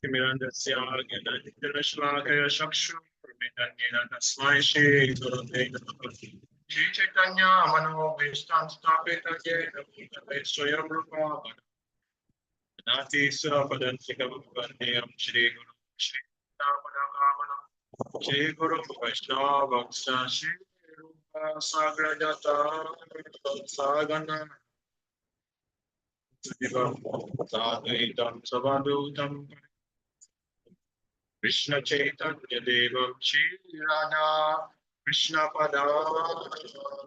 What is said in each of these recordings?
Mirandasya Gyanadityanashlakaya Shakshu Pramidanyena Tasmai Shri Gurave Namaha Shri Chaitanya Mano Vishtam Stapita Jena Bhutale Swayam Rupa Nati Surapadantika Vandeyam Shri Guru Shri Tapadakamanam Shri Guru Vaishnava Bhaksa Shri Rupa Sagrajata Sagana Sadvaitam Savadutam Krishna Chaitanya Devam Shri Radha Krishna Pada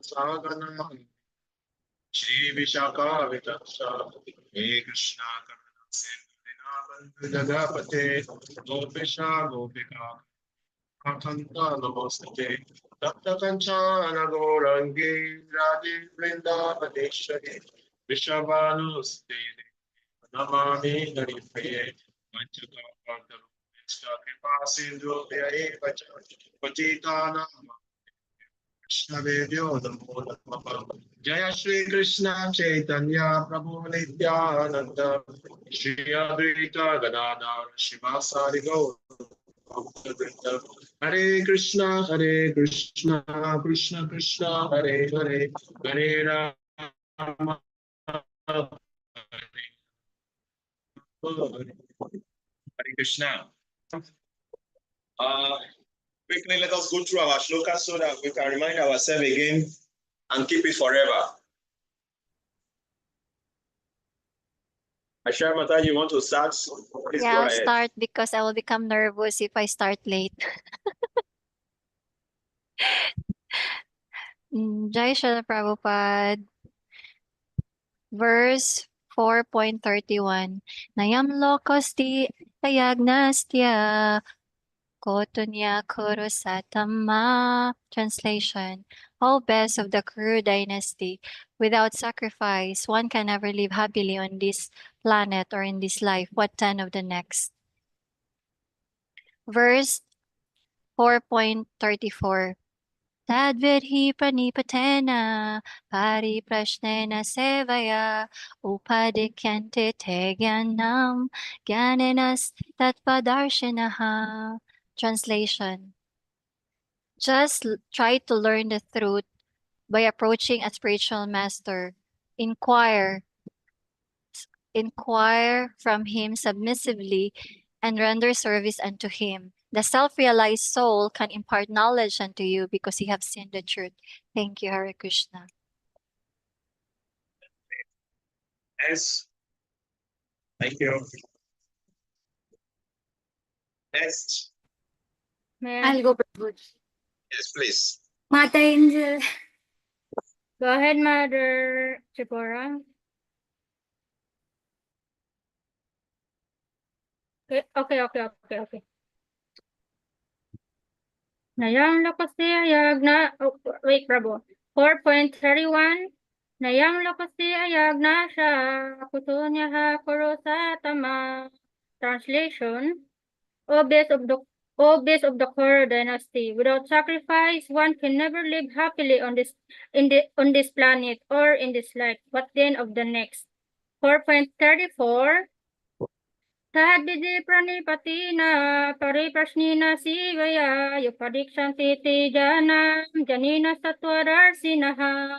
Sagana Shri Vishaka Vitaksa He Krishna Karuna Sindhu Jagapate Gopisha Gopika Katanta Namostate Tapta Kanchana Gaurangi Radhi Vrindavadeshwari Vishavanustate Namami Haripriye Manchuka Pardaru Vishka Kripa Sindhu Vyai Vacha Pachitana Krishna Vedyo Dhammo Dhamma Jaya Shri Krishna Chaitanya Prabhu Nityananda Shri Advaita Gadadhar Shivasari Gaur Hare Krishna Krishna Krishna Hare Hare Hare Rama Hare Krishna. Quickly, let us go through our shlokas so that we can remind ourselves again and keep it forever. Ashar Mata, you want to start? Please Yeah, go I'll ahead. start because I will become nervous if I start late. Jai Shri Prabhupada. Verse 4.31. Nayam lokosti tayagnastya kotunya kurusatama. Translation. O best of the Kuru dynasty, without sacrifice, one can never live happily on this planet or in this life. What then of the next? Verse 4.34. Tadvidhi pranipatena pariprashnena sevaya upadikyante te jnanam jnanenas tatpadarshinaha. Translation. Just try to learn the truth by approaching a spiritual master. Inquire from him submissively and render service unto him. The self-realized soul can impart knowledge unto you because you have seen the truth. Thank you, Hare Krishna. Yes. Thank you. Next. I'll go, Prabhu. Yes, please. Mata Angel. Go ahead, Mother Chipora. Okay. Nayam lokasya yagna. Oh, wait, Prabhu. 4.31. Nayam lokasya yagna sha kutunyaha kurusatama. Translation. O base of the Kuru dynasty, without sacrifice, one can never live happily on this planet or in this life. What then of the next? 4.34. Tadvidi pranipatina pariprashnina sivaya yupadiksanti te janam janina sattvadarshinaha.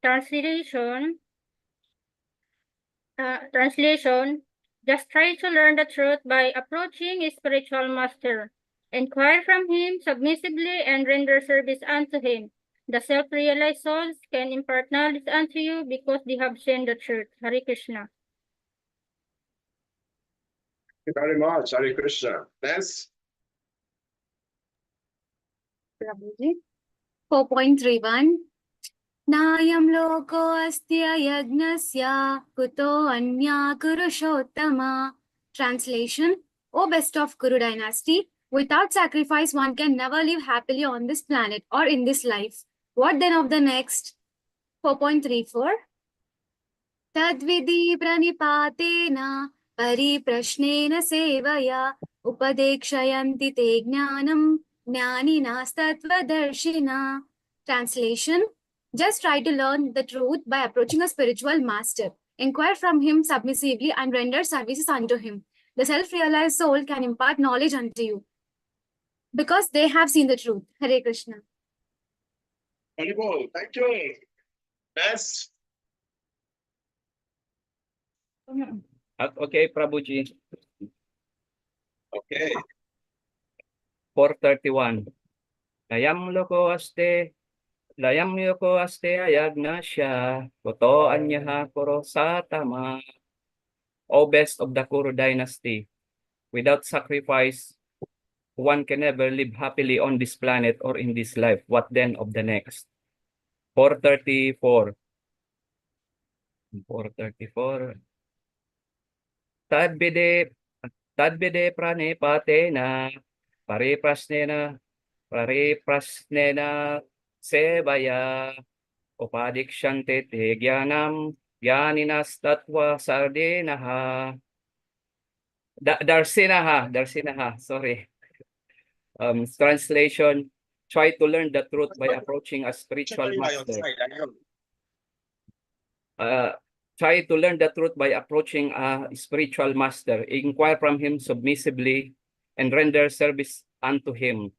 Translation. Just try to learn the truth by approaching a spiritual master. Inquire from him submissively and render service unto him. The self-realized souls can impart knowledge unto you because they have seen the truth. Hare Krishna. Thank you very much. Hare Krishna. Next. Prabhuji. 4.31. Nayam loko astya yagnasya kuto anya kurushottama. Translation. O best of Kuru dynasty, without sacrifice one can never live happily on this planet or in this life. What then of the next? 4.34. Tadvidi pranipatena pariprashnena sevaya upadekshayanti te jnanam jnaninastatvadarshina. Translation. Just try to learn the truth by approaching a spiritual master. Inquire from him submissively and render services unto him. the self-realized soul can impart knowledge unto you because they have seen the truth. Hare Krishna. Wonderful. Thank you. Next. Okay, Prabhuji. Okay. 431. Layam loko aste ayagnasya koto anyaha koro satama. O best of the Kuru dynasty, without sacrifice, one can never live happily on this planet or in this life. What then of the next? 434. 434. Tadbide pranipatena pariprasnena sevaya upadikshante te jnanam jnaninas tatva sardinaha. Darsinaha, sorry. Translation, try to learn the truth by approaching a spiritual master. Try to learn the truth by approaching a spiritual master. Inquire from him submissively and render service unto him.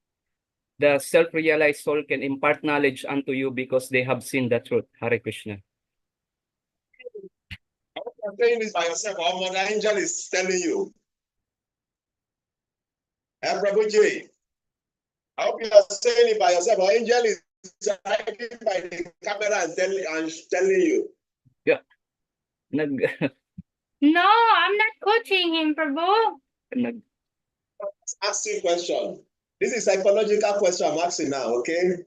The self-realized soul can impart knowledge unto you because they have seen the truth. Hare Krishna. I hope you're saying this by yourself, or Mother Angel is telling you. Prabhuji, I hope you are saying it by yourself, or Angel is hiding by the camera and telling you. Yeah. No, I'm not coaching him, Prabhu. Asking question. This is psychological question I'm asking now, okay?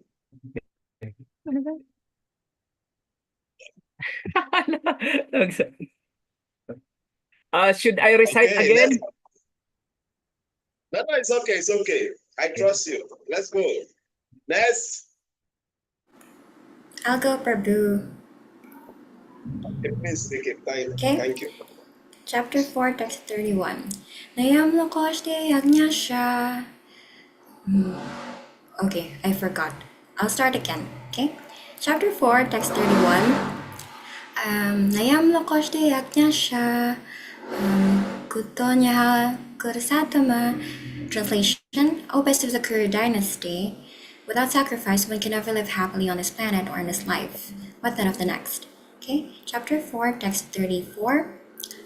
Should I recite Okay, again? No, it's okay, it's okay. I trust you. Let's go. Next. I'll go, Prabhu. Please take it. Okay. Thank you. Chapter 4, text 31. Nayam lokoshte yagnyasha. Okay, I forgot. I'll start again. Okay. Chapter 4, text 31. Nayam lokoshte yagnyasha. Kutonyaha kurasatama. Translation, O best of the Kuru dynasty, without sacrifice one can never live happily on this planet or in this life. What then of the next? Okay, chapter 4, text 34.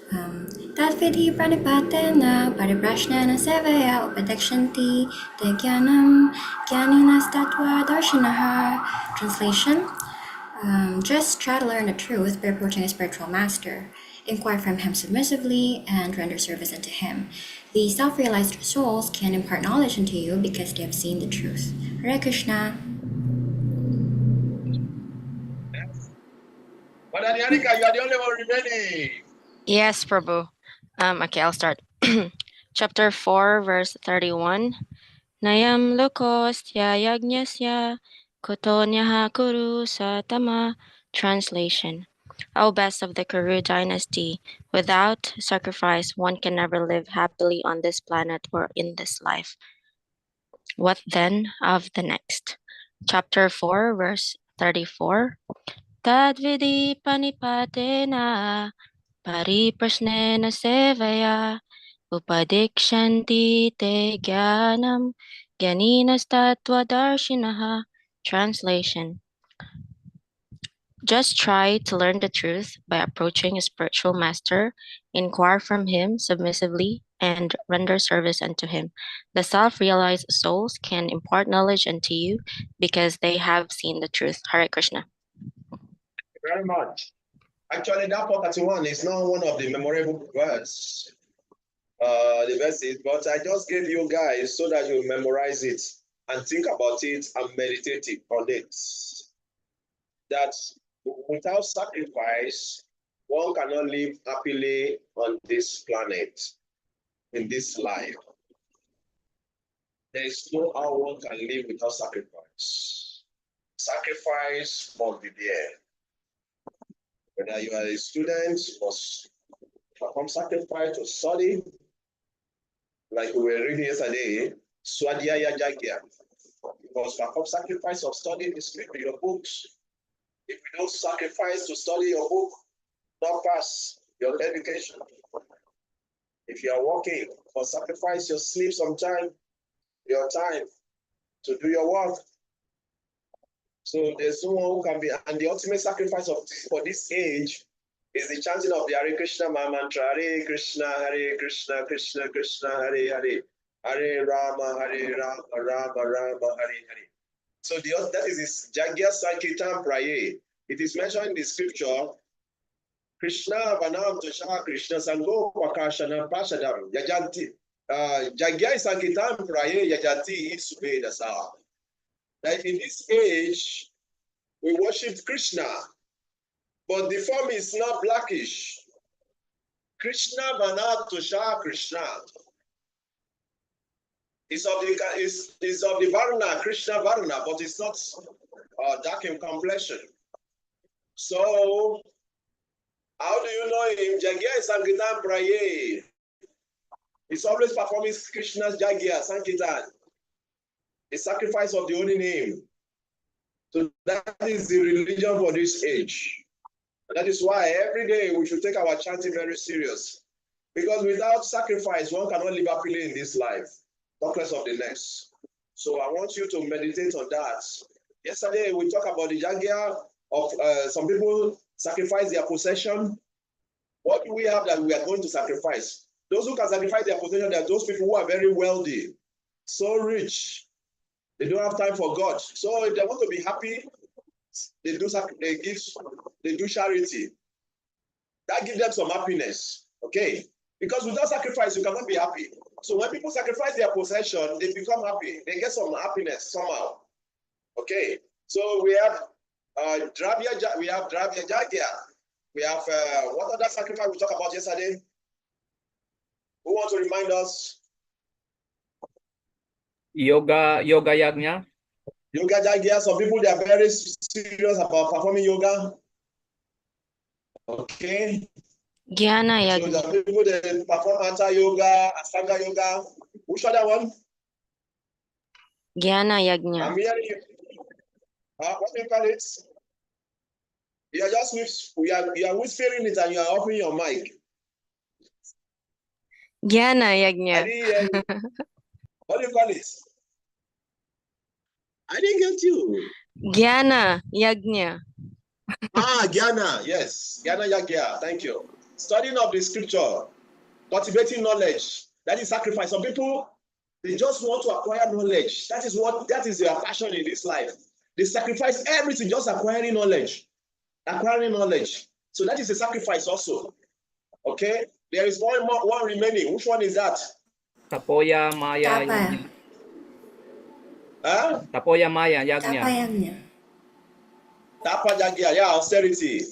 Tadvidi pranipatena pariprashnena sevaya upadakshanti te jnanam jnaninas tattva darshanaha. Translation, just try to learn the truth by approaching a spiritual master. Inquire from him submissively and render service unto him. The self-realized souls can impart knowledge unto you because they have seen the truth. Hare Krishna. Madam Yanika, you are the only one remaining. Yes, Prabhu. Okay, I'll start. Chapter 4, verse 31. Nayam lokostya yagnyasya kotonyaha kuru satama. Translation. O best of the Kuru dynasty, without sacrifice one can never live happily on this planet or in this life. What then of the next? Chapter 4, verse 34. Tadvidi panipatena pariprasnena sevaya upadikshanti te jnanam jnaninas tattva darshinaha. Translation. Just try to learn the truth by approaching a spiritual master, inquire from him submissively, and render service unto him. The self-realized souls can impart knowledge unto you because they have seen the truth. Hare Krishna. Thank you very much. Actually, that 431 is not one of the memorable words, the verses, but I just gave you guys so that you memorize it and think about it and meditate on it. That without sacrifice, one cannot live happily on this planet, in this life. There is no how one can live without sacrifice. Sacrifice must be there. Whether you are a student, you must perform sacrifice to study. Like we were reading yesterday, Swadhyaya Jagya. You must perform sacrifice of studying your books. If you don't sacrifice to study your book, not pass your education. If If you are working for sacrifice, your sleep sometime, your time to do your work. So there's no one who can be, and the ultimate sacrifice for this age is the chanting of the Hare Krishna mantra. Hare Krishna, Krishna Krishna, Hare Hare. Hare Rama, Rama Rama, Hare Hare. So that is this Jagya Sankirtan Praye. It is mentioned in the scripture. Krishna Vanam Tosha Krishna Sango Pakashana Pashadam Yajanti. Jagya Sankirtan Praye Yajanti Isube Dasa. That in this age we worship Krishna, but the form is not blackish. Krishna Vanam Tosha Krishna. Is of the Varna, Krishna Varna, but it's not dark in complexion. So, how do you know him? Jagya Sankirtan Praye. He's always performing Krishna's Jagya Sankirtan, the sacrifice of the holy name. So that is the religion for this age. And that is why every day we should take our chanting very serious. Because without sacrifice, one cannot live happily in this life. Talk less of the next. So I want you to meditate on that. Yesterday, we talked about the Jagya of some people sacrifice their possession. What do we have that we are going to sacrifice? Those who can sacrifice their possession, they are those people who are very wealthy, so rich. They don't have time for God. So if they want to be happy, they do charity. That gives them some happiness. Okay? Because without sacrifice, you cannot be happy. So when people sacrifice their possession, they become happy. They get some happiness somehow. Okay. So we have Dravya Jagya. We have what other sacrifice we talked about yesterday? Who wants to remind us? Yoga Yagna. Yoga Jagya. Some people, they are very serious about performing yoga. Okay. Jnana So Yagna. the people that perform Hatha Yoga, Ashtanga Yoga. Which other one? Jnana Yagna. I'm hearing you. What do you call it? You are just you are whispering it and you are opening your mic. Jnana I Yagna. didn't hear you. What do you call it? I didn't get you. Jnana Yagna. Jnana. Yes. Jnana Yagya. Thank you. Studying of the scripture, cultivating knowledge. That is sacrifice. Some people, they just want to acquire knowledge. That is their passion in this life. They sacrifice everything, just acquiring knowledge. Acquiring knowledge. So that is a sacrifice also. Okay? There is one remaining. Which one is that? Tapoya Maya Tapa. Yagna. Huh? Tapoya Maya Yagna. Tapa yagna. Tapa Jagya, yeah, austerity.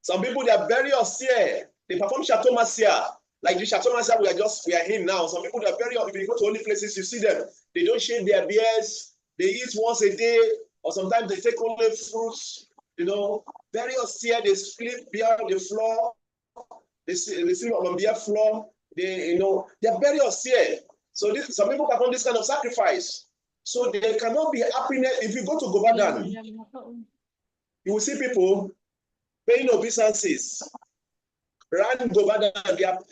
Some people, they are very austere. They perform Shatomasya. Like the Shatomasya we are in now. Some people, they are very, if you go to holy places, you see them. They don't shave their beards. They eat once a day. Or sometimes they take only fruits. You know, very austere. They sleep beyond the floor. They sleep on the bare floor. They are very austere. So some people perform this kind of sacrifice. So they cannot be happiness. If you go to Govardhan, you will see people paying obeisances around Govardhan.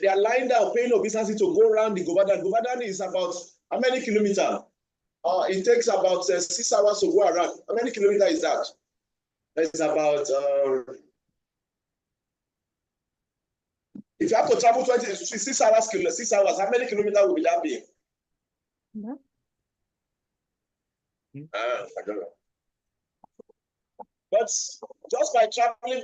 They are lying down paying obeisances to go around the Govardhan. Govardhan is about how many kilometers? It takes about 6 hours to go around. How many kilometers is that? It's about if you have to travel 6 hours, 6 hours, how many kilometers will that be? I don't know. But just by traveling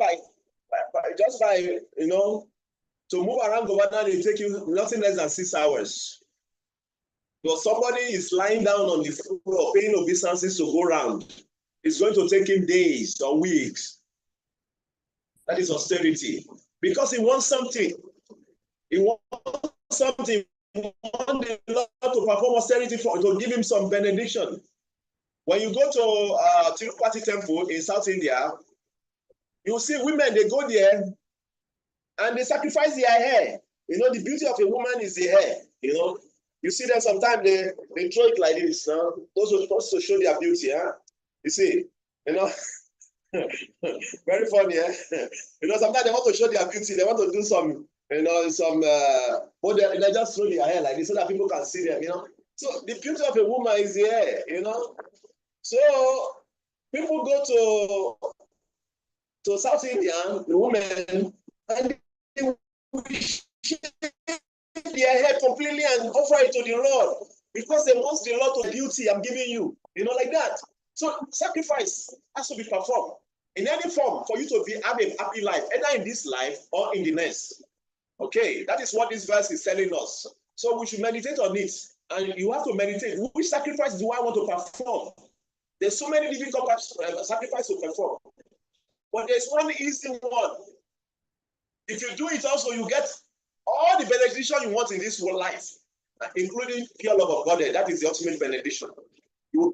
to move around Govardhan, it take you nothing less than 6 hours. But somebody is lying down on the floor paying obeisances to go around. It's going to take him days or weeks. That is austerity. Because he wants something. He wants something. He wants the Lord to perform austerity to give him some benediction. When you go to Tirupati temple in South India, you see women, they go there and they sacrifice their hair. You know, the beauty of a woman is the hair. You know, you see them sometimes they throw it like this. Those are supposed to show their beauty. You see, very funny. Sometimes they want to show their beauty. They want to do some You know, some but they just throw their hair like this so that people can see them, you know. So the beauty of a woman is the hair, you know. So people go to South India, the women, and they will shave their hair completely and offer it to the Lord because they want the Lord to beauty I'm giving you, you know, like that. So sacrifice has to be performed in any form for you to have a happy life, either in this life or in the next. Okay, that is what this verse is telling us. So we should meditate on it, and you have to meditate. Which sacrifice do I want to perform? There's so many difficult sacrifices to perform, but there's one easy one. If you do it also, you get all the benediction you want in this whole life, including pure love of God. That is the ultimate benediction.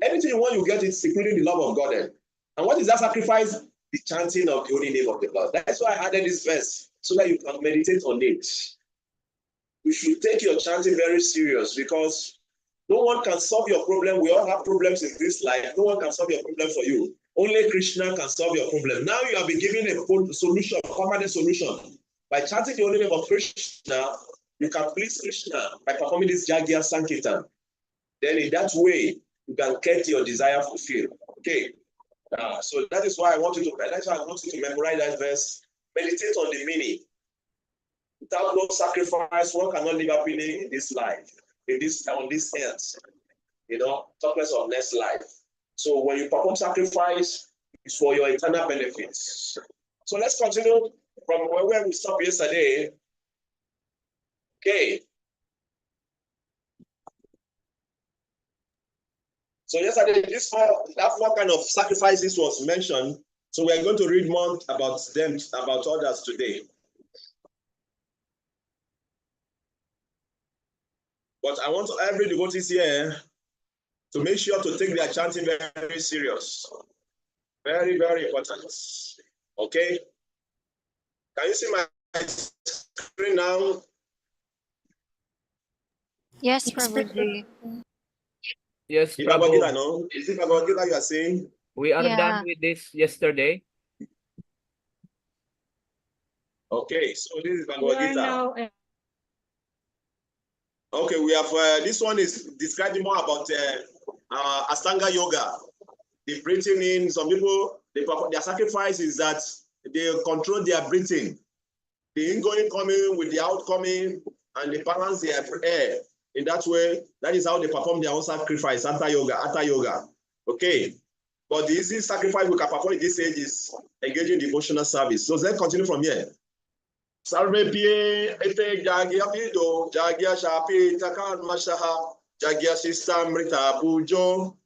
Anything you want, you get it, including the love of God. And what is that sacrifice? The chanting of the holy name of the Lord. That's why I added this verse, so that you can meditate on it. You should take your chanting very serious, because no one can solve your problem. We all have problems in this life. No one can solve your problem for you. Only Krishna can solve your problem. Now you have been given a solution, a permanent solution. By chanting the holy name of Krishna, you can please Krishna by performing this Jagya Sankirtan. Then in that way, you can get your desire fulfilled. Okay. So that is why I want you to memorize that verse. Meditate on the meaning. Without no sacrifice, one cannot live happily in this life, on this earth. You know, talk less of next life. So when you perform sacrifice, it's for your eternal benefits. So let's continue from where we stopped yesterday. Okay. So yesterday, that four kind of sacrifices was mentioned. So we are going to read more about them, about others today. But I want every devotees here to make sure to take their chanting very, very serious. Very, very important. Okay? Can you see my screen now? Yes, Prabhuji. Yes, Bhagavad Gita, Prabhu. no? Is it Bhagavad Gita you are saying? We are done with this yesterday. Okay, so this is We Bhagavad are Gita. now Okay, we have this one is describing more about Ashtanga yoga. The breathing in. Some people, their sacrifice is that they control their breathing, the ingoing coming with the outcoming, and they balance their air. In that way, that is how they perform their own sacrifice, Hatha yoga. Okay. But the easy sacrifice we can perform in this age is engaging devotional service. So let's continue from here. Salve pie ete jagia pido, jagia shapi takan mashaha, jagia sistamrita pujo,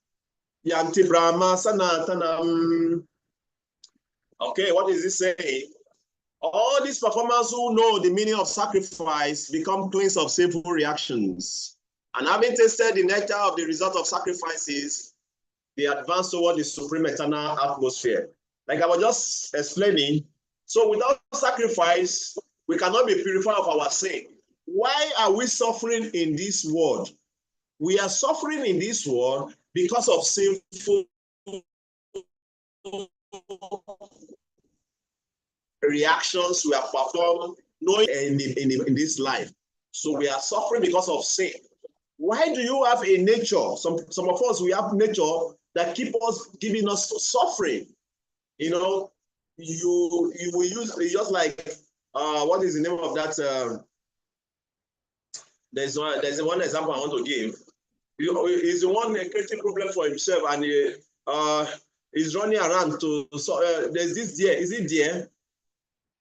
yanti brahma sanatanam. Okay, what is this saying? All these performers who know the meaning of sacrifice become twins of sinful reactions. And having tasted the nectar of the result of sacrifices, they advance toward the supreme eternal atmosphere. Like I was just explaining, so without sacrifice, we cannot be purified of our sin. Why are we suffering in this world? We are suffering in this world because of sinful reactions we have performed knowing in this life. So we are suffering because of sin. Why do you have a nature? Some of us, we have nature that keep us giving us suffering. You know, you will use just like what is the name of that? There's one example I want to give. He's the one creating problem for himself, and he's running around to. There's this deer. Is it deer?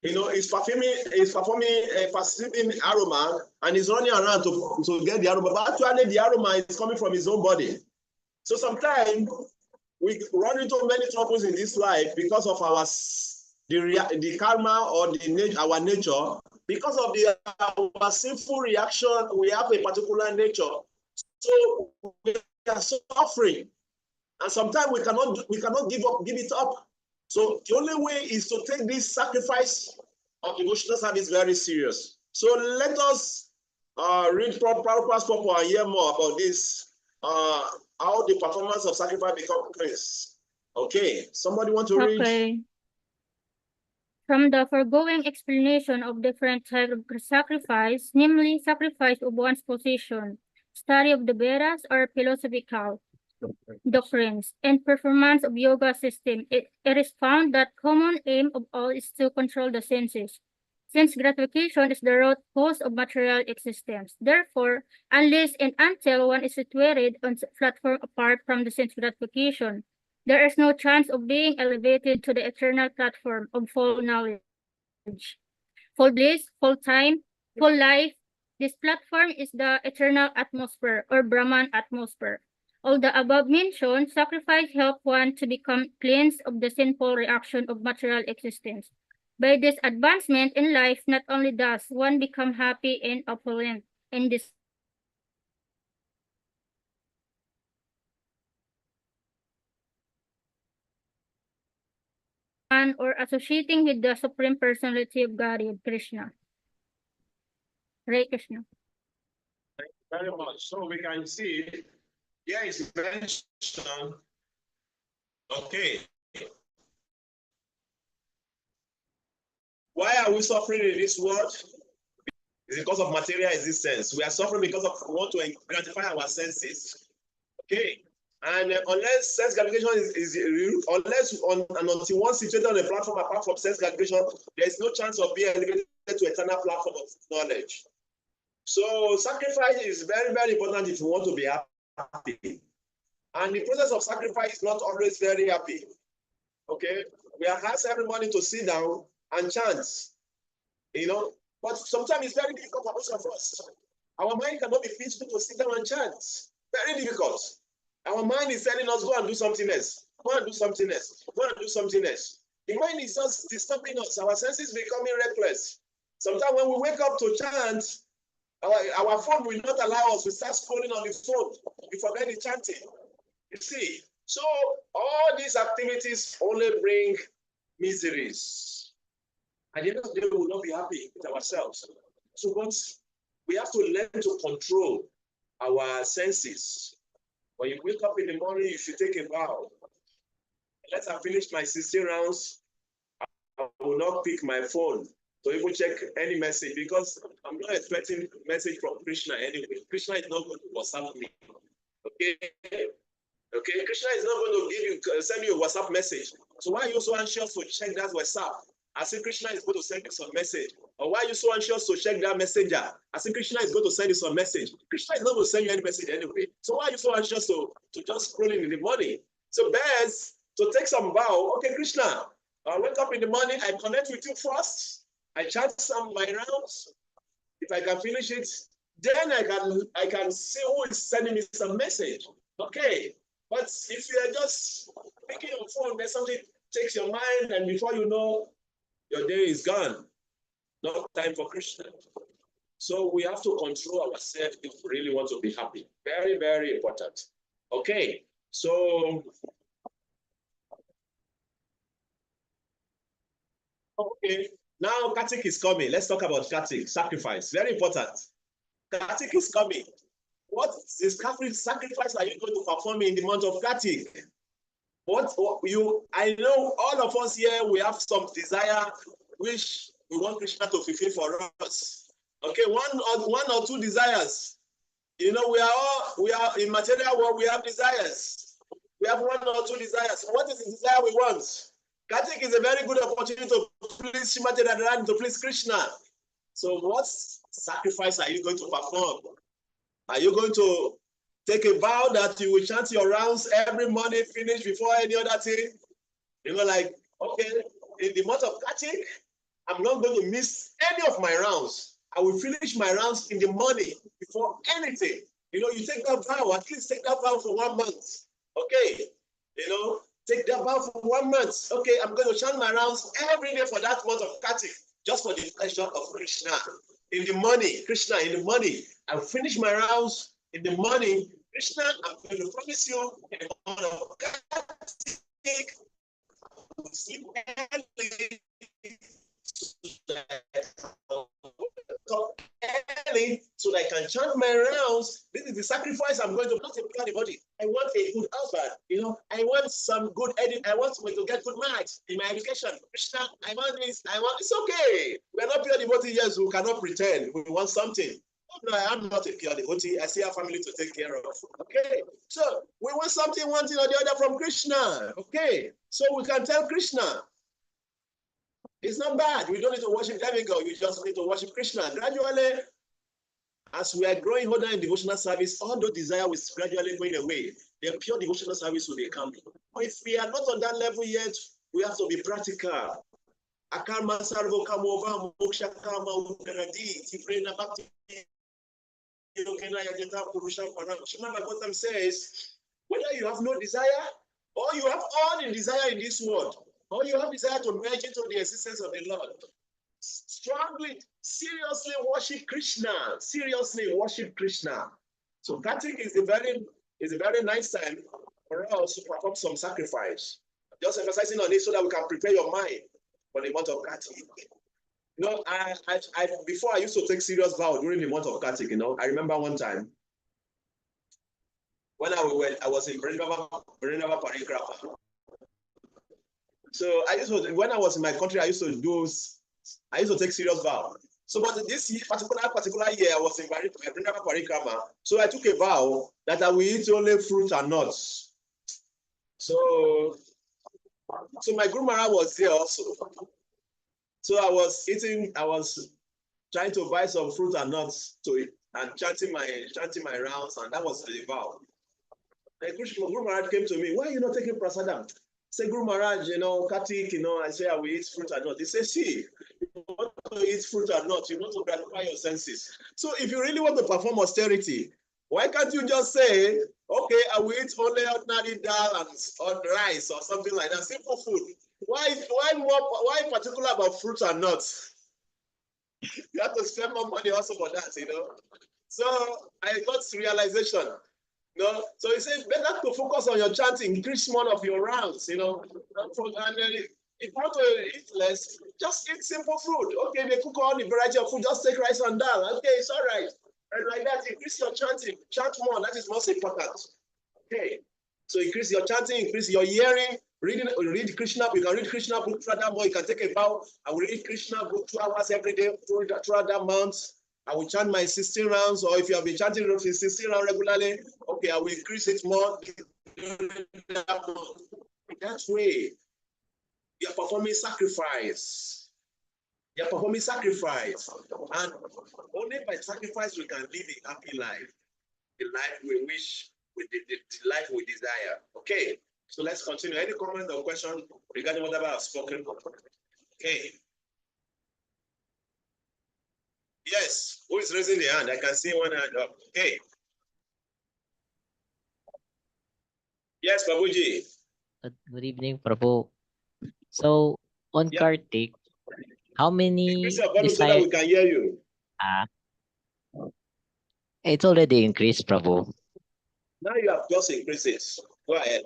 You know, he's performing a perceiving aroma, and he's running around to get the aroma. But actually, the aroma is coming from his own body. So sometimes we run into many troubles in this life because of the karma or our nature. Because of our sinful reaction, we have a particular nature. So we are suffering, and sometimes we cannot give it up. So the only way is to take this sacrifice of devotional service very serious. So let us read Prabhupada's purport and hear more about this, how the performance of sacrifice becomes grace. Okay, somebody want to read? okay. from the foregoing explanation of different types of sacrifice, namely sacrifice of one's position, study of the Vedas or philosophical doctrines, and performance of yoga system, it is found that common aim of all is to control the senses, since gratification is the root cause of material existence. Therefore, unless and until one is situated on a platform apart from the sense gratification, there is no chance of being elevated to the eternal platform of full knowledge, full bliss, full time, full life. This platform is the eternal atmosphere or Brahman atmosphere. All the above mentioned sacrifice help one to become cleansed of the sinful reaction of material existence. By this advancement in life, not only does one become happy and opulent in this or associating with the Supreme Personality of Godhead, Krishna. Hare Krishna. Thank you very much. So we can see here is mentioned. Okay. Why are we suffering in this world? It's because of material existence. We are suffering because of we want to gratify our senses. Okay. And unless sense gratification until one situated on a platform apart from sense gratification, there is no chance of being elevated to eternal platform of knowledge. So sacrifice is very, very important if you want to be happy. And the process of sacrifice is not always very happy. Okay, we are asked every morning to sit down and chant, but sometimes it's very difficult for most of us. Our mind cannot be peaceful to sit down and chant. Very difficult. Our mind is telling us, go and do something else. Go and do something else. Go and do something else. The mind is just disturbing us. Our senses becoming reckless. Sometimes when we wake up to chant, our phone will not allow us to start scrolling on the phone. We forget the chanting. You see, so all these activities only bring miseries. At the end of the day, we will not be happy with ourselves. So, but we have to learn to control our senses. When you wake up in the morning, you should take a vow. Let's have finished my 16 rounds. I will not pick my phone to even check any message because I'm not expecting message from Krishna anyway. Krishna is not going to WhatsApp me. Okay? Okay, Krishna is not going to send you a WhatsApp message. So why are you so anxious to check that WhatsApp? I think Krishna is going to send you some message. Or why are you so anxious to check that messenger? I think Krishna is going to send you some message. Krishna is not going to send you any message anyway. So why are you so anxious to just scrolling in the morning? So best to take some vow. Okay, Krishna, I wake up in the morning, I connect with you first. I chant some my rounds. If I can finish it, then I can see who is sending me some message. Okay. But if you are just picking your phone, then something takes your mind, and before you know, your day is gone. No time for Krishna. So we have to control ourselves if we really want to be happy. Very, very important. Okay, so okay. Now Kartik is coming. Let's talk about Kartik, sacrifice. Very important. Kartik is coming. What sacrifice are you going to perform in the month of Kartik? I know all of us here, we have some desire which we want Krishna to fulfill for us. Okay, one or two desires. We are in material world, we have desires. We have one or two desires. What is the desire we want? Kartik is a very good opportunity to please Srimati Radharani, to please Krishna. So what sacrifice are you going to perform? Are you going to take a vow that you will chant your rounds every morning, finish before any other thing? Like, okay, in the month of Kartik, I'm not going to miss any of my rounds. I will finish my rounds in the morning before anything. You take that vow, at least take that vow for 1 month. Okay, take that vow for 1 month. Okay, I'm going to chant my rounds every day for that month of Kartik, just for the pleasure of Krishna. In the morning, Krishna, in the morning, I'll finish my rounds in the morning. Krishna, I'm going to promise you, in the morning of Kartik, I will sleep early so that I can chant my rounds. This is the sacrifice I'm going to not prepare the body. I want a good husband, I want some good edit. I want to get good marks in my education. Krishna, I want this, it's okay. We're not pure devotees, yes, we cannot pretend. We want something. No, I am not a pure devotee. I still have family to take care of. Okay. So we want something, one thing or the other from Krishna. Okay. So we can tell Krishna. It's not bad. We don't need to worship demigod. You just need to worship Krishna. Gradually, as we are growing older in devotional service, all those desires will gradually going away. The pure devotional service will be coming. But if we are not on that level yet, we have to be practical. Akarma sarvo kamova moksha kama ukaradi tiprena bhakti. Bhagavatam says, whether you have no desire or you have all the desire in this world, or you have desire to merge into the existence of the Lord, strongly, seriously worship Krishna. Seriously worship Krishna. So Kartik is a very nice time for us to perform some sacrifice. Just emphasizing on it so that we can prepare your mind for the month of Kartik. Before I used to take serious vow during the month of Kartik, I remember one time when I was in Brinava Parikrama. So when I was in my country, I used to take serious vow. So, but this particular year, I was in Brinava Parikrama. So I took a vow that I will eat only fruit and nuts. So my Guru Maharaj was there also. So I was trying to buy some fruit and nuts to eat and chanting my rounds, and that was the vow. And Guru Maharaj came to me, why are you not taking prasadam? Say, Guru Maharaj, Kartik, I say I will eat fruit and nuts. He said, see, you want to eat fruit and nuts, you want to gratify your senses. So if you really want to perform austerity, why can't you just say, okay, I will eat only ordinary dal or rice or something like that, simple food. Why particular about fruit and nuts? You have to spend more money also for that, So I got realization, So he says better to focus on your chanting, increase one of your rounds, and if you want to eat less, just eat simple food. Okay, they cook all the variety of food, just take rice and dal. Okay, it's all right. And like that, increase your chanting, chant more. That is most important. Okay. So increase your chanting, increase your hearing, read Krishna. You can read Krishna book throughout that month. You can take a vow. I will read Krishna book 2 hours every day throughout that month. I will chant my 16 rounds, or if you have been chanting 16 rounds regularly, okay, I will increase it more. That way, you're performing sacrifice. You're performing sacrifice. And only by sacrifice we can live a happy life. The life we wish, the life we desire. Okay, so let's continue. Any comment or question regarding whatever I've spoken? Okay. Yes, who is raising the hand? I can see one hand up. Okay. Yes, Babuji. Good evening, Prabhu. So, on Kartik, how many Increase your volume so that we can hear you. It's already increased, Prabhu. Now you have just increased it. Go ahead.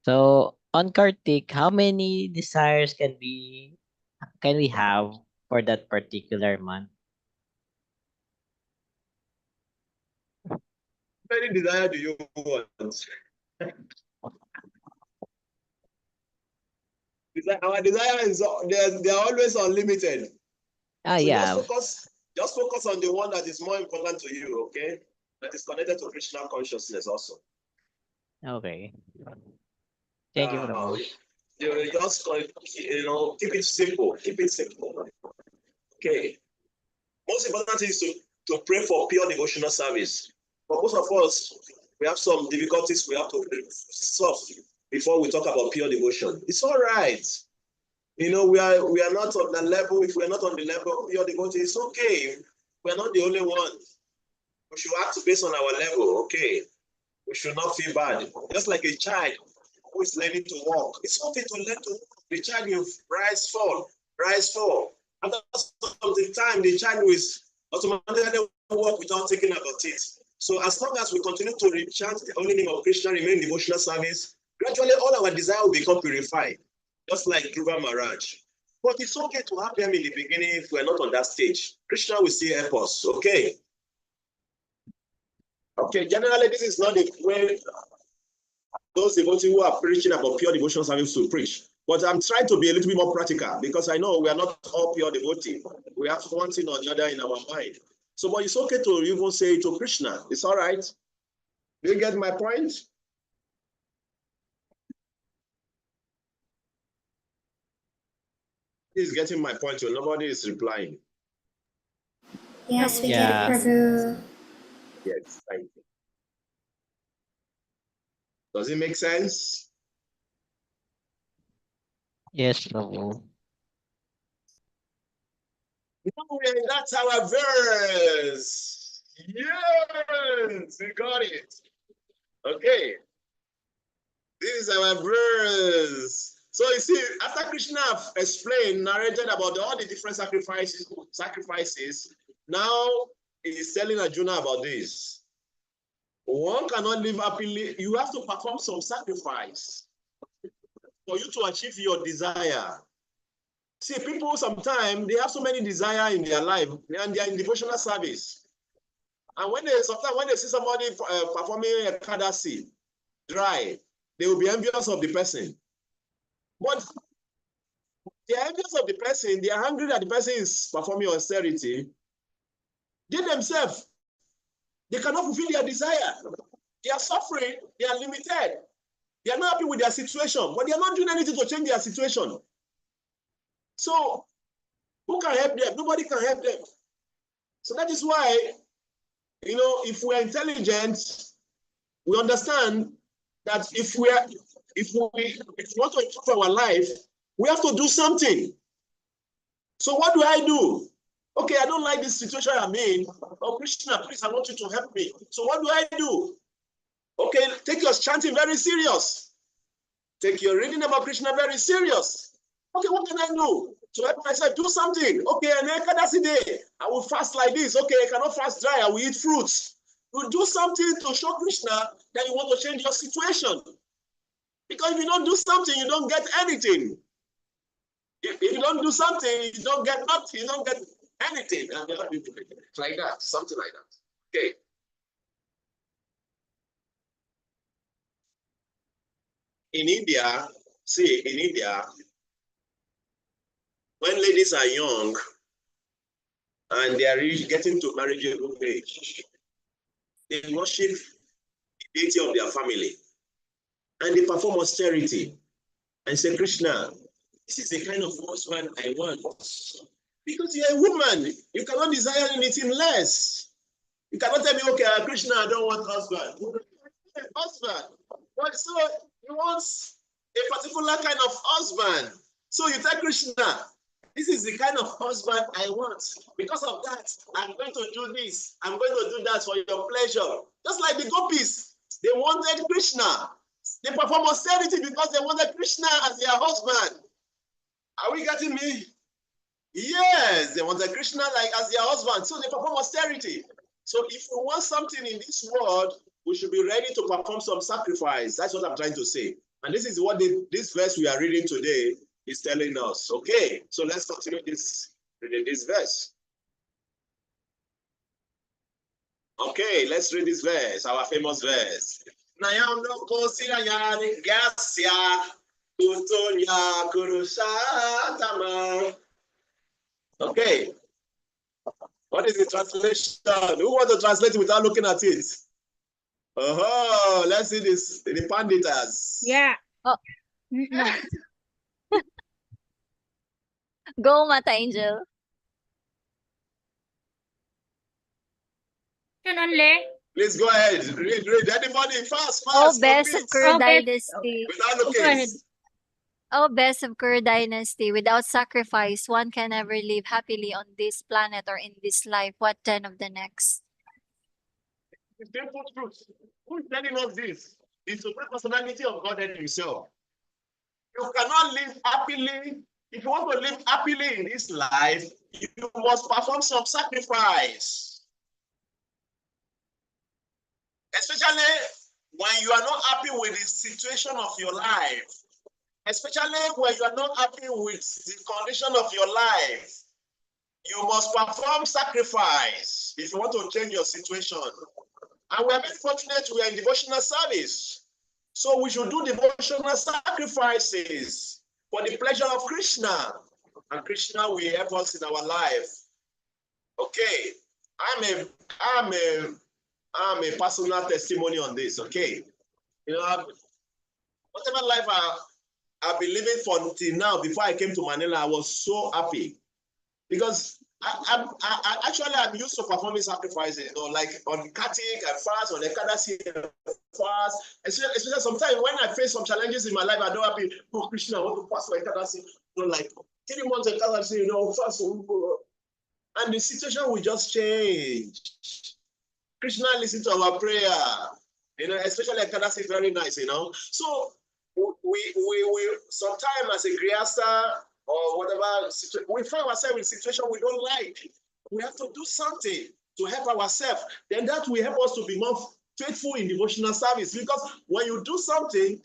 So, on Kartik, how many desires can we have for that particular month? How many desires do you want? Our desire is they are always unlimited. So Yeah. just focus on the one that is more important to you, okay? That is connected to Krishna consciousness also. Okay. Thank you, Prabhu. You just keep it simple. Keep it simple. Okay. Most important is to pray for pure devotional service. For most of us, we have some difficulties we have to solve before we talk about pure devotion. It's all right. We are not on the level. If we're not on the level of pure devotion, it's okay. We're not the only one. We should act based on our level, okay? We should not feel bad. Just like a child who is learning to walk. It's okay to learn to walk. The child will rise, fall. After some time, the child will automatically walk without thinking about it. So as long as we continue to rechant the holy name of Krishna, remain devotional service, gradually all our desire will become purified, just like Dhruva Maharaj. But it's okay to have them in the beginning if we're not on that stage. Krishna will still help us, okay? Okay, generally, this is not the way those devotees who are preaching about pure devotion service to preach. But I'm trying to be a little bit more practical because I know we are not all pure devotees. We have one thing or the other in our mind. So, but it's okay to even say to Krishna. It's all right. Do you get my point? He's getting my point. So nobody is replying. Yes, we get it, Yeah. Prabhu. Yes, thank you. Does it make sense? Yes, Prabhu. No, that's our verse. Yes, we got it. Okay. This is our verse. So you see, after Krishna explained, narrated about all the different sacrifices, now he's telling Arjuna about this. One cannot live happily. You have to perform some sacrifice for you to achieve your desire. See, people sometimes they have so many desires in their life and they are in devotional service. And sometimes when they see somebody performing a kadasi, dry, they will be envious of the person. But they are envious of the person, they are angry that the person is performing austerity. They themselves, they cannot fulfill their desire. They are suffering, they are limited. They are not happy with their situation, but they are not doing anything to change their situation. So, who can help them? Nobody can help them. So that is why, if we are intelligent, we understand that if we want to improve our life, we have to do something. So what do I do? Okay, I don't like this situation I'm in. Oh, Krishna, please, I want you to help me. So what do I do? Okay, take your chanting very serious. Take your reading about Krishna very serious. Okay, what can I do to help myself? Do something. Okay, and then Ekadasi day, I will fast like this. Okay, I cannot fast dry. I will eat fruits. You do something to show Krishna that you want to change your situation. Because if you don't do something, you don't get anything. If you don't do something, you don't get nothing. You don't get anything. It's like that, something like that. Okay. In India, when ladies are young and they are getting to marriageable age, they worship the deity of their family and they perform austerity and say, Krishna, this is the kind of husband I want. Because you're a woman, you cannot desire anything less. You cannot tell me, okay, Krishna, I don't want husband. Husband. But so he wants a particular kind of husband. So you tell Krishna, this is the kind of husband I want. Because of that, I'm going to do this. I'm going to do that for your pleasure. Just like the gopis, they wanted Krishna. They perform austerity because they wanted Krishna as their husband. Are we getting me? Yes, they wanted Krishna as their husband. So they perform austerity. So if we want something in this world, we should be ready to perform some sacrifice. That's what I'm trying to say. And this is what this verse we are reading today is telling us. Okay, so let's continue reading this verse. Okay, let's read this verse, our famous verse. Okay, what is the translation? Who wants to translate it without looking at it? Oh, let's see this. The panditas. Yeah. Oh. No. Go, Mata Angel. Only. Please go ahead. Read. Anybody fast. Oh, best of Kuru Oh, best- Dynasty. Without Go ahead. looking. Oh, best of Kuru Dynasty. Without sacrifice, one can never live happily on this planet or in this life. What then of the next? The simple truth. Who is telling us this? The supreme personality of God and Himself. You cannot live happily. If you want to live happily in this life, you must perform some sacrifice. Especially when you are not happy with the situation of your life. Especially when you are not happy with the condition of your life. You must perform sacrifice if you want to change your situation. And we are very fortunate we are in devotional service. So we should do devotional sacrifices for the pleasure of Krishna. And Krishna will help us in our life. Okay. I'm a personal testimony on this, okay? You know, whatever life I've been living for until now, before I came to Manila, I was so happy. Because I'm used to performing sacrifices, you know, like on Kartik and fast, on Ekadasi and fast. Especially sometimes when I face some challenges in my life, I don't happy. Oh, Krishna, I want to fast for Ekadasi. You know, like 3 months Ekadasi, you know, fast. And the situation will just change. Krishna listen to our prayer. You know, especially Ekadasi is very nice, you know. So we sometimes as a Grihasta or whatever, we find ourselves in a situation we don't like. We have to do something to help ourselves. Then that will help us to be more faithful in devotional service. Because when you do something,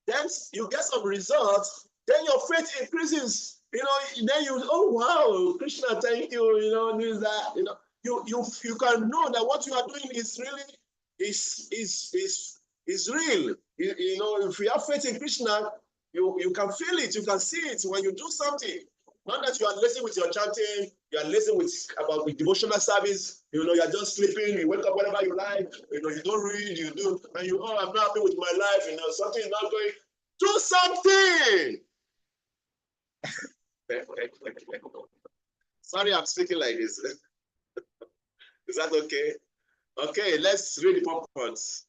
then you get some results, then your faith increases. You know, then you, oh wow, Krishna, thank you, you know, this, that, you know. You can know that what you are doing is really is real. You know, if you have faith in Krishna, you can feel it, you can see it when you do something. Not that you are lazy with your chanting, you are lazy about the devotional service, you know, you're just sleeping, you wake up whenever you like, you know, you don't read, you do, and you, oh, I'm not happy with my life, you know, something is not going, do something! Sorry, I'm speaking like this. Is that okay? Okay, let's read the purpose.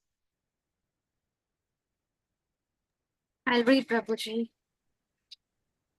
I'll read, Prabhuji.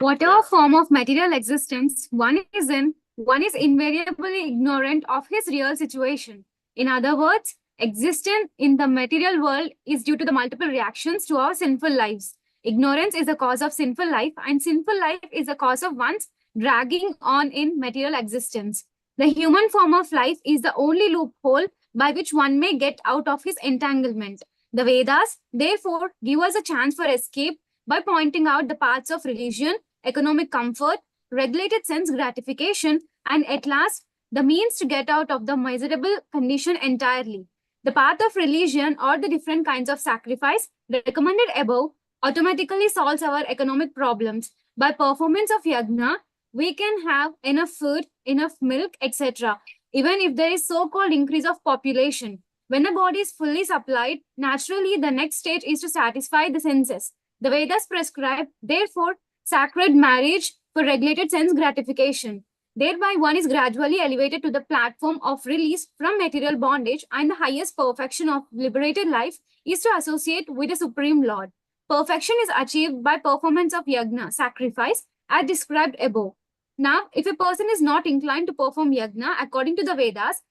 Whatever form of material existence one is in, one is invariably ignorant of his real situation. In other words, existence in the material world is due to the multiple reactions to our sinful lives. Ignorance is a cause of sinful life, and sinful life is a cause of one's dragging on in material existence. The human form of life is the only loophole by which one may get out of his entanglement. The Vedas, therefore, give us a chance for escape by pointing out the paths of religion, economic comfort, regulated sense gratification, and at last, the means to get out of the miserable condition entirely. The path of religion or the different kinds of sacrifice recommended above automatically solves our economic problems. By performance of yagna, we can have enough food, enough milk, etc. Even if there is so-called increase of population. When the body is fully supplied, naturally the next stage is to satisfy the senses. The Vedas prescribe, therefore, sacred marriage for regulated sense gratification. Thereby, one is gradually elevated to the platform of release from material bondage, and the highest perfection of liberated life is to associate with the Supreme Lord. Perfection is achieved by performance of yagna, sacrifice, as described above. Now, if a person is not inclined to perform yagna according to the Vedas,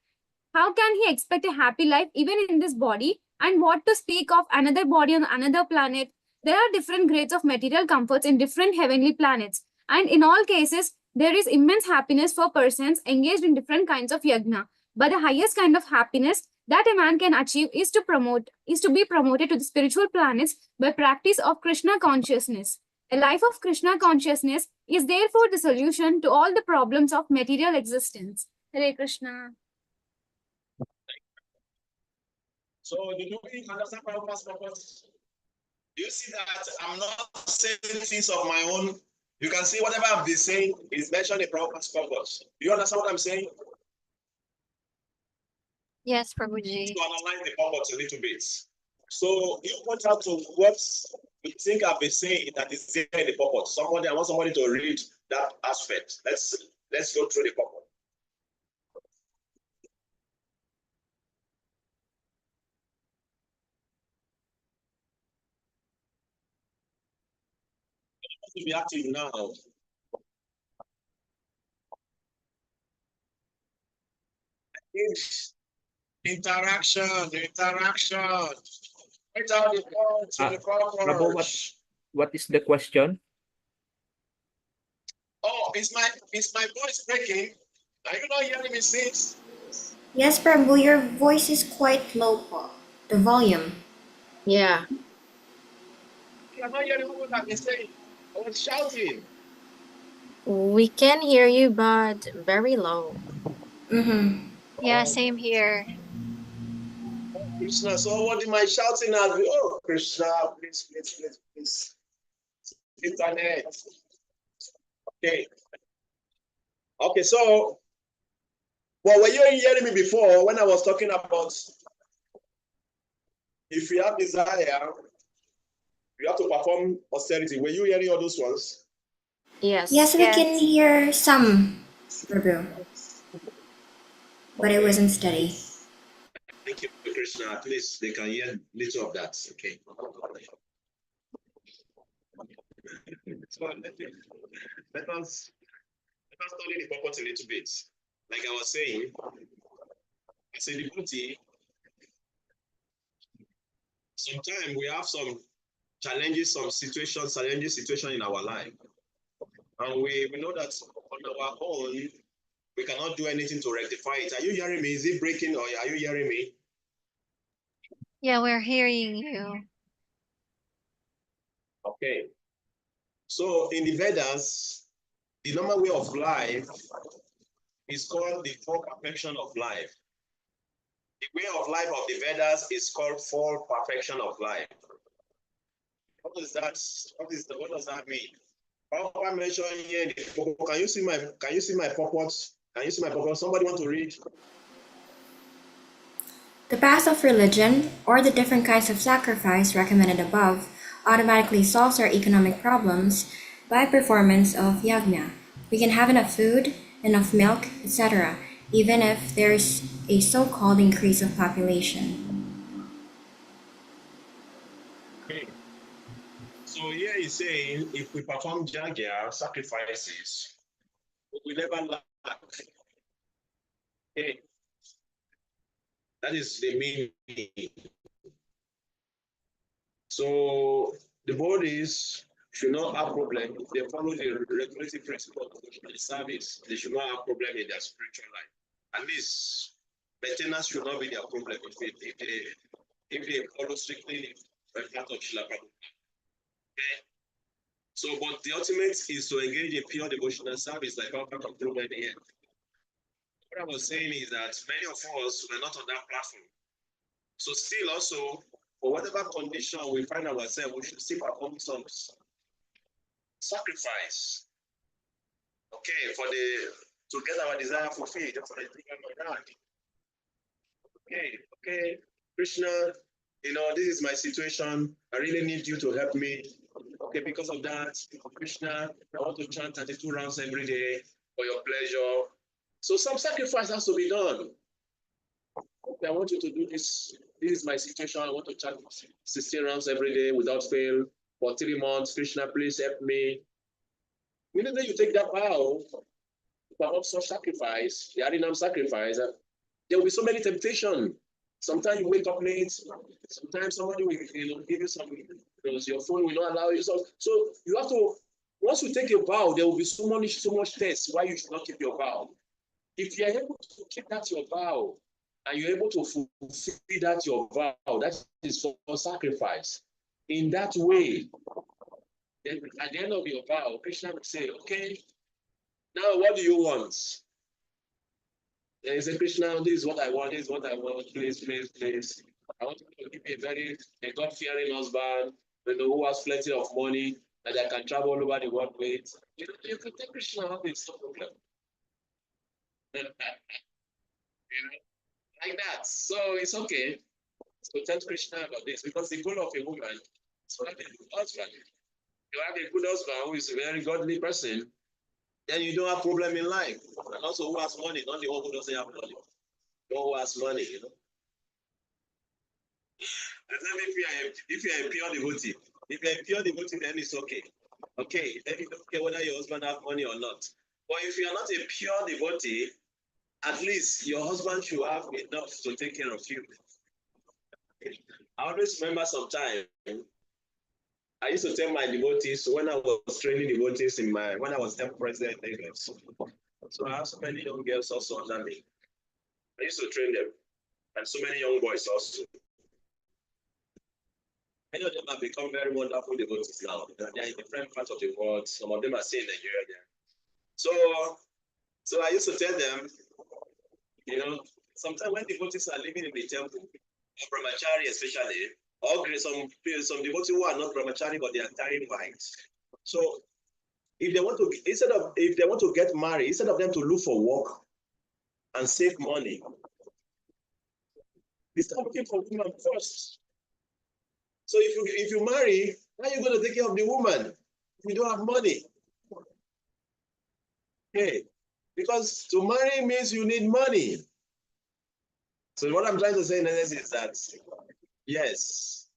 how can he expect a happy life even in this body? And what to speak of another body on another planet? There are different grades of material comforts in different heavenly planets. And in all cases, there is immense happiness for persons engaged in different kinds of yagna. But the highest kind of happiness that a man can achieve is to be promoted to the spiritual planets by practice of Krishna consciousness. A life of Krishna consciousness is therefore the solution to all the problems of material existence. Hare Krishna. So do you understand Prabhupada's purpose? Do you see that I'm not saying things of my own? You can see whatever I've been saying is mentioned in Prabhupada's purpose. Do you understand what I'm saying? Yes, Prabhuji. To analyze the purpose a little bit. So you point out to what you think I've been saying that is there in the purpose. I want somebody to read that aspect. Let's go through the purpose. To be active now. Interaction. Prabhu, what is the question? Oh, is my voice breaking? Are you not hearing me since? Yes, Prabhu, your voice is quite low po. The volume. Yeah. You're not hearing what I've been saying. I was shouting. We can hear you, but very low. Mm-hmm. Yeah, same here. Krishna, so what am I shouting at? Oh, Krishna, please. Internet. Okay. Okay, so, well, were you hearing me before when I was talking about if you have desire, you have to perform austerity? Were you hearing all those ones? Yes, Yes. we can hear some, Prabhu, but it wasn't steady. Thank you, Krishna. At least they can hear little of that. Okay. So let us study the purpose a little bit. Like I was saying, as a devotee, sometimes we have some challenges, challenging situation in our life. And we know that on our own, we cannot do anything to rectify it. Are you hearing me? Is it breaking or are you hearing me? Yeah, we're hearing you. Okay. So in the Vedas, the normal way of life is called the four perfection of life. The way of life of the Vedas is called four perfection of life. What is that? What does that mean? Papa mentioned here in the purpose. Can you see my purpose? Can you see my purpose? Somebody want to read? The path of religion, or the different kinds of sacrifice recommended above, automatically solves our economic problems by performance of yajna. We can have enough food, enough milk, etc., even if there's a so-called increase of population. Okay. So here he's saying if we perform jagya sacrifices, we never lack. Okay. That is the meaning. So the bodies should not have problem if they follow the regulatory principle of the service. They should not have problem in their spiritual life. At least maintenance should not be their problem if they follow strictly the path of Srila Prabhupada. Okay. So, but the ultimate is to engage in pure devotional service, like Papa concluded here. What I was saying is that many of us were not on that platform. So, still also, for whatever condition we find ourselves, we should still perform some sacrifice. Okay, to get our desire fulfilled. That's what I think about that. Okay, Krishna, this is my situation. I really need you to help me. Okay, because of that, Krishna, I want to chant 32 rounds every day for your pleasure. So some sacrifice has to be done. Okay, I want you to do this. This is my situation. I want to chant 16 rounds every day without fail for 3 months. Krishna, please help me. Immediately you take that vow, perform such sacrifice, the Harinam sacrifice, there will be so many temptations. Sometimes you wake up late. Sometimes somebody will give you some, your phone will not allow you. So you have to, once you take a vow, there will be so much test why you should not keep your vow. If you are able to keep that your vow, and you're able to fulfill that your vow, that is for sacrifice. In that way, then at the end of your vow, Krishna will say, okay, now what do you want? He said, Krishna, this is what I want, please. I want you to give me a God-fearing husband, who has plenty of money, that I can travel all over the world with. You can take Krishna on this, no problem. Like that. So it's okay. So tell Krishna about this, because the goal of a woman is to have a good husband. You have a good husband who is a very godly person, then you don't have problem in life. And also who has money, not the one who doesn't have money. The one who has money, If you are a pure devotee, then it's okay. Okay, then you don't care whether your husband have money or not. But if you are not a pure devotee, at least your husband should have enough to take care of you. I always remember sometime I used to tell my devotees when I was training devotees when I was Temple President in Lagos. So I have so many young girls also under me. I used to train them, and so many young boys also. Many of them have become very wonderful devotees now. They are in different parts of the world. Some of them are still in Nigeria there. So I used to tell them, sometimes when devotees are living in the temple, or brahmachari especially, or some devotees who are not brahmachari but they are carrying wives. So if they want to get married, instead of them to look for work and save money, they start looking for women first. So if you marry, how are you going to take care of the woman if you don't have money? Okay, because to marry means you need money. So what I'm trying to say in essence is that yes,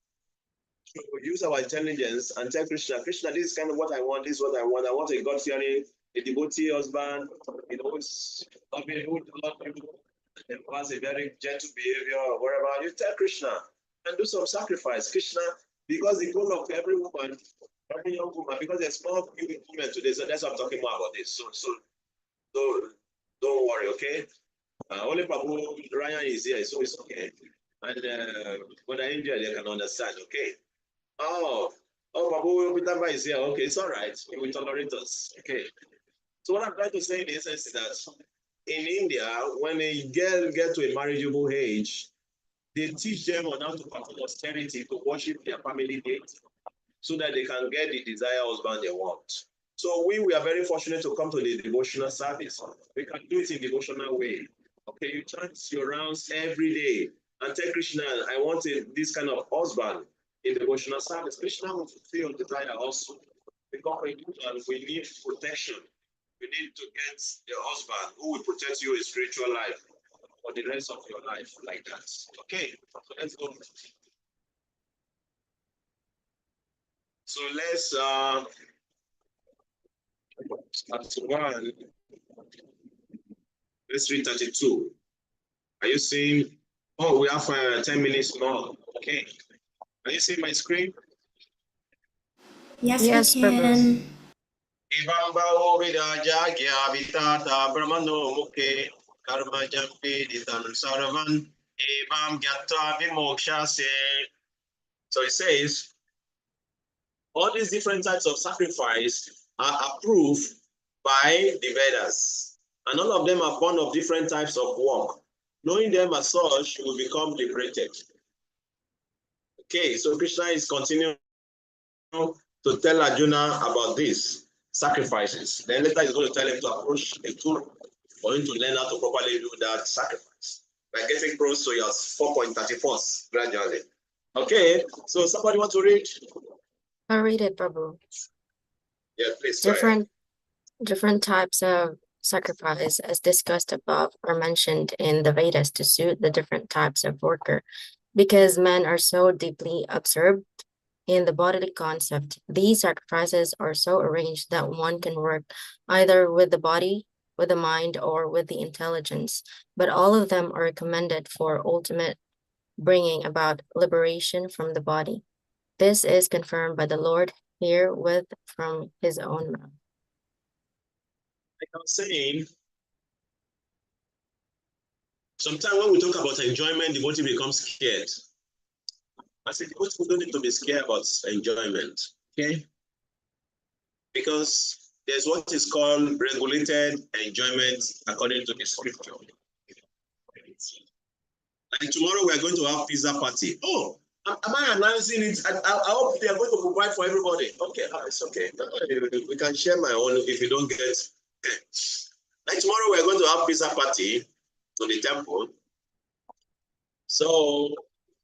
we use our intelligence and tell Krishna, Krishna, this is kind of what I want. This is what I want. I want a God-fearing, a devotee husband. You know, who's loving, who love you, and who has a very gentle behavior or whatever. You tell Krishna and do some sacrifice. Krishna, because the goal of every woman, every young woman, because there's more women today, so that's what I'm talking more about this. So don't worry, okay? Only Prabhu Ryan is here, so it's okay. And when I India, they can understand, okay? Oh, Prabhu Pitamba is here, okay, it's all right. He will tolerate us, okay? So what I'm trying to say in essence is that in India, when a girl get to a marriageable age, they teach them on how to perform austerity to worship their family date so that they can get the desired husband they want. So we are very fortunate to come to the devotional service. We can do it in devotional way. Okay, you chant your rounds every day and tell Krishna, I want this kind of husband in devotional service. Krishna will fulfill your desire also. Because we need protection. We need to get the husband who will protect you in spiritual life for the rest of your life, like that. Okay, so let's go. So let's one. Let's read 32. Are you seeing? Oh, we have 10 minutes more. Okay. Are you seeing my screen? Yes, Yes, we Prabhu. can. Ibamba Vidajagya Vitata Brahmano Muke Karma Jampi Ditan Saravan Evam Gyata Vimoksha Se. So it says, all these different types of sacrifice are approved by the Vedas. And all of them are born of different types of work. Knowing them as such, you will become liberated. Okay, so Krishna is continuing to tell Arjuna about these sacrifices. Then later he's going to tell him to approach a tool for him to learn how to properly do that sacrifice. By getting close to your 4.34 gradually. Okay, so somebody want to read? I'll read it, Prabhu. Yeah, please go ahead. Different types of sacrifice, as discussed above, are mentioned in the Vedas to suit the different types of worker. Because men are so deeply absorbed in the bodily concept, these sacrifices are so arranged that one can work either with the body, with the mind, or with the intelligence. But all of them are recommended for ultimate bringing about liberation from the body. This is confirmed by the Lord herewith from his own mouth. Like I was saying, sometimes when we talk about enjoyment, the devotee becomes scared. I said, devotee don't need to be scared about enjoyment, okay? Because there's what is called regulated enjoyment according to the scripture. Like tomorrow we are going to have pizza party. Oh, am I announcing it? I hope they are going to provide for everybody. Okay, it's okay. We can share my own if you don't get. Okay. Like tomorrow we are going to have pizza party to the temple. So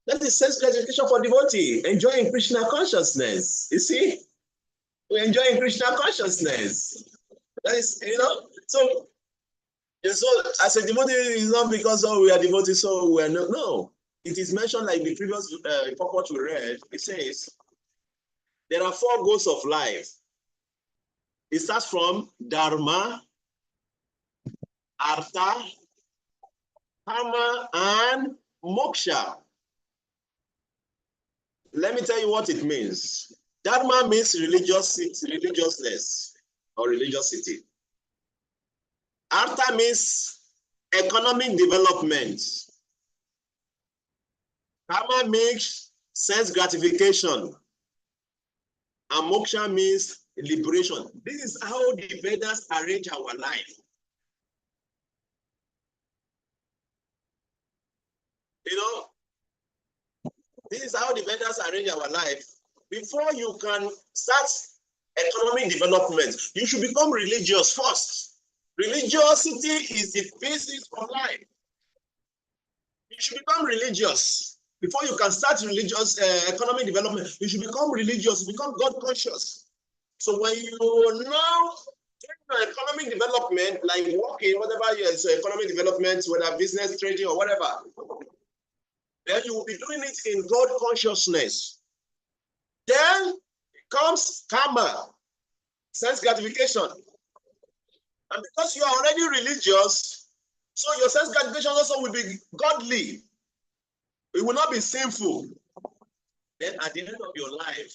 that is sense gratification for devotee, enjoying Krishna consciousness. You see, we're enjoying Krishna consciousness. That is, so as a devotee, it's not because we are devotees, so we are not. No, it is mentioned like the previous purport we read. It says there are 4 goals of life. It starts from Dharma, Artha, Karma, and Moksha. Let me tell you what it means. Dharma means religiousness or religiosity. Artha means economic development. Karma means sense gratification. And moksha means liberation. This is how the Vedas arrange our life. This is how the Vedas arrange our life. Before you can start economic development, you should become religious first. Religiosity is the basis of life. You should become religious. Before you can start religious economic development, you should become religious, become God conscious. So when you now economic development, like working, whatever is economic development, whether business, trading, or whatever, then you will be doing it in God consciousness. Then comes karma, sense gratification. And because you are already religious, so your sense gratification also will be godly. It will not be sinful. Then at the end of your life,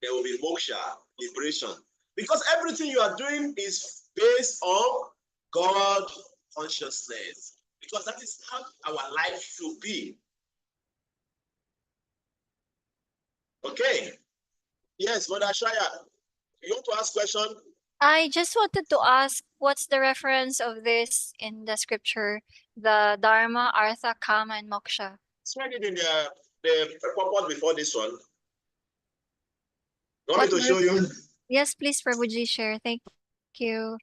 there will be moksha, liberation. Because everything you are doing is based on God consciousness. Because that is how our life should be. Okay. Yes, Mother Shaya, you want to ask question? I just wanted to ask, what's the reference of this in the scripture? The Dharma, Artha, Kama, and Moksha. It's read it in the purport before this one. You want me to What show you? Yes, please, Prabhuji, share. Thank you.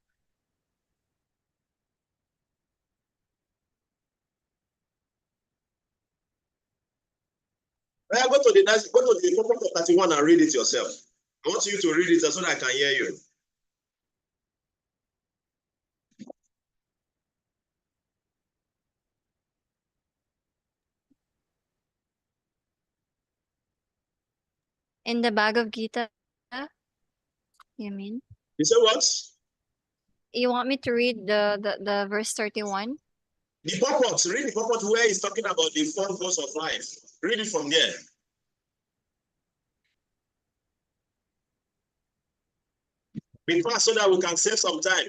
Go to the purport of 31 and read it yourself. I want you to read it so that I can hear you. In the Bhagavad Gita, you mean? You say what? You want me to read the verse 31? The purport, read the purport where he's talking about the four goals of life. Read it from there. Be fast so that we can save some time.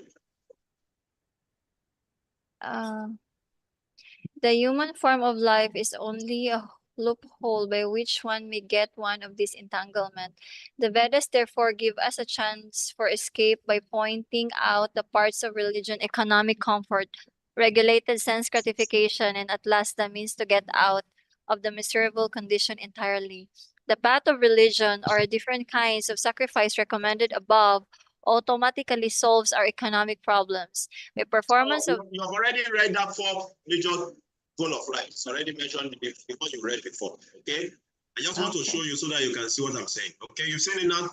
The human form of life is only a loophole by which one may get one of these entanglement. The Vedas therefore give us a chance for escape by pointing out the parts of religion, economic comfort, regulated sense gratification, and at last the means to get out of the miserable condition entirely. The path of religion or different kinds of sacrifice recommended above automatically solves our economic problems. By performance of You have already read that four major goal of life. It's already mentioned before you read before. Okay. I just want to show you so that you can see what I'm saying. Okay, you've seen it now?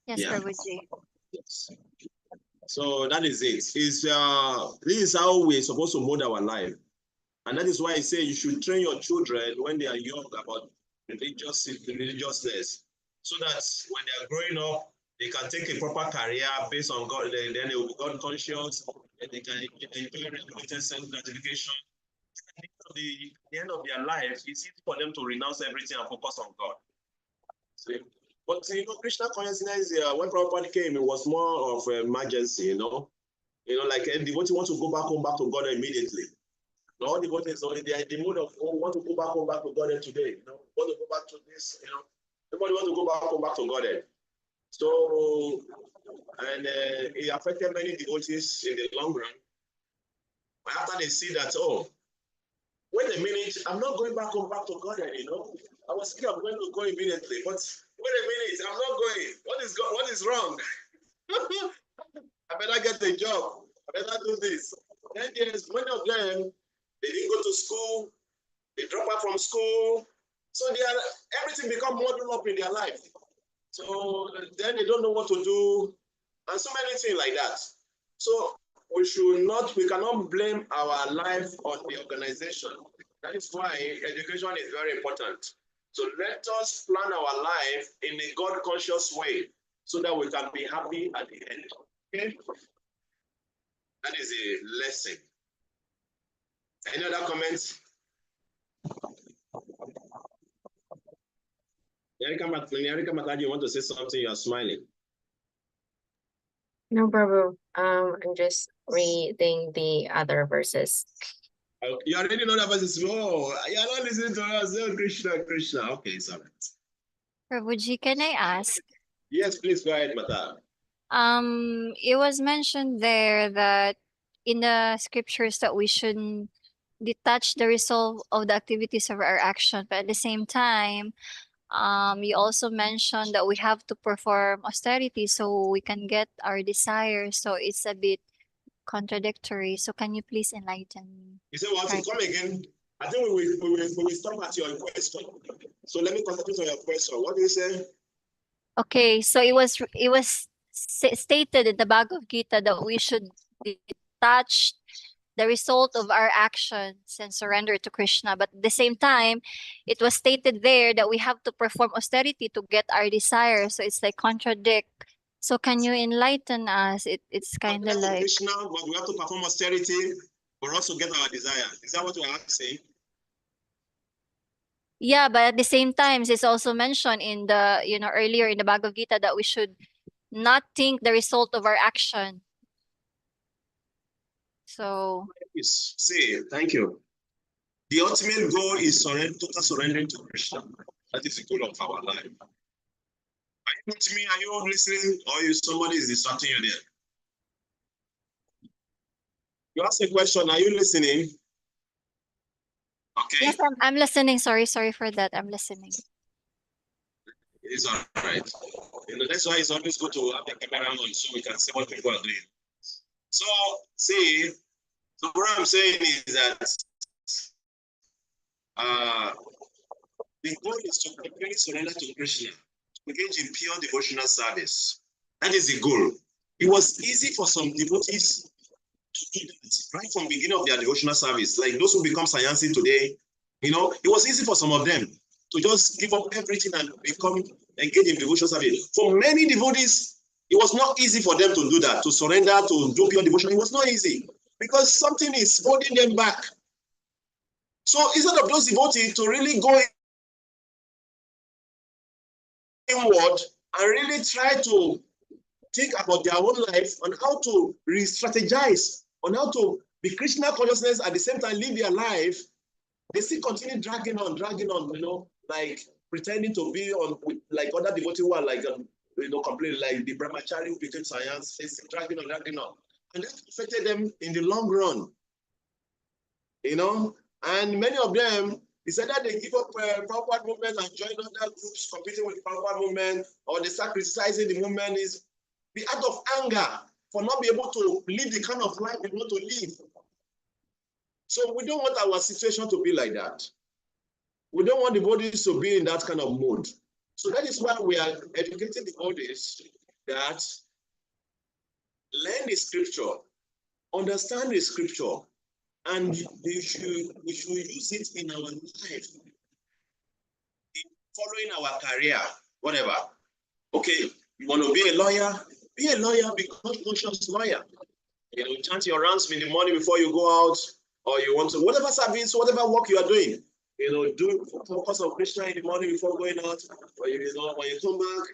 Yes, Yeah. Prabhuji. Yes. So that is it. This is how we're supposed to mold our life. And that is why I say you should train your children when they are young about religiousness, so that when they are growing up, they can take a proper career based on God. Then they will be God conscious, and they can enjoy regulated self gratification. At the end of their life, it's easy for them to renounce everything and focus on God. See? But Krishna consciousness, when Prabhupada came, it was more of an emergency, like a devotee wants to go back home, back to God immediately. All devotees, they are in the mood of want to go back home, back to God today. Want to go back to this, Everybody want to go back home, back to God. So, and it affected many devotees in the long run. But after they see that, wait a minute, I'm not going back home, back to God. I was thinking I'm going to go immediately, but wait a minute, I'm not going. What is wrong? I better get a job. I better do this. Then there's many of them, they didn't go to school, they drop out from school. So everything become muddled up in their life. So then they don't know what to do, and so many things like that. So we cannot blame our life on the organization. That is why education is very important. So let us plan our life in a God-conscious way so that we can be happy at the end. Okay? That is a lesson. Any other comments? Erika Mataji, you want to say something? You are smiling. No, Prabhu. I'm just reading the other verses. You already know that verses. Oh, you're not listening to us. Oh, Krishna. Okay, it's all right. Prabhuji, can I ask? Yes, please go ahead, Mata. It was mentioned there that in the scriptures that we shouldn't detach the result of the activities of our action, but at the same time, you also mentioned that we have to perform austerity so we can get our desires. So it's a bit contradictory. So can you please enlighten me? You say what? Right. Come again. I think we will stop at your question. So let me concentrate on your question. What do you say? Okay, so it was stated in the Bhagavad Gita that we should detach the result of our actions and surrender to Krishna. But at the same time, it was stated there that we have to perform austerity to get our desire. So it's like contradict. So can you enlighten us? It's kind of like Krishna, but we have to perform austerity for us to get our desire. Is that what you are saying? yeah, but at the same time, it's also mentioned in the earlier in the Bhagavad Gita that we should not think the result of our action. So Yes. See, thank you. The ultimate goal is total surrendering to Krishna. That is the goal of our life. Are you with me? Are you listening? Or somebody is distracting you there? You ask a question. Are you listening? Okay. yes, I'm listening. Sorry for that. I'm listening. It's all right. That's why it's always good to have the camera on so we can see what people are doing. So, see, so what I'm saying is that the goal is to completely surrender to Krishna, to engage in pure devotional service. That is the goal. It was easy for some devotees to do that right from the beginning of their devotional service. Like those who become Sayansi today, it was easy for some of them to just give up everything and become engaged in devotional service. For many devotees, it was not easy for them to do that, to surrender, to do pure devotion. It was not easy because something is holding them back. So instead of those devotees to really go inward and really try to think about their own life on how to re-strategize, on how to be Krishna consciousness at the same time live their life, they still continue dragging on, like pretending to be on with like other devotees who are like, completely like the brahmachari who became science, they still dragging on. And that affected them in the long run, and many of them, it's either they give up Prabhupada movement and join other groups competing with Prabhupada movement, or they start criticizing the movement is the act of anger for not being able to live the kind of life we want to live. So we don't want our situation to be like that. We don't want the bodies to be in that kind of mode. So that is why we are educating the bodies that learn the scripture, understand the scripture, and we should use it in our life, in following our career, whatever. Okay, you want to be a lawyer, become a conscious lawyer. Chant your rounds in the morning before you go out, or you want to, whatever service, whatever work you are doing, do focus on Krishna in the morning before going out, or when you come back,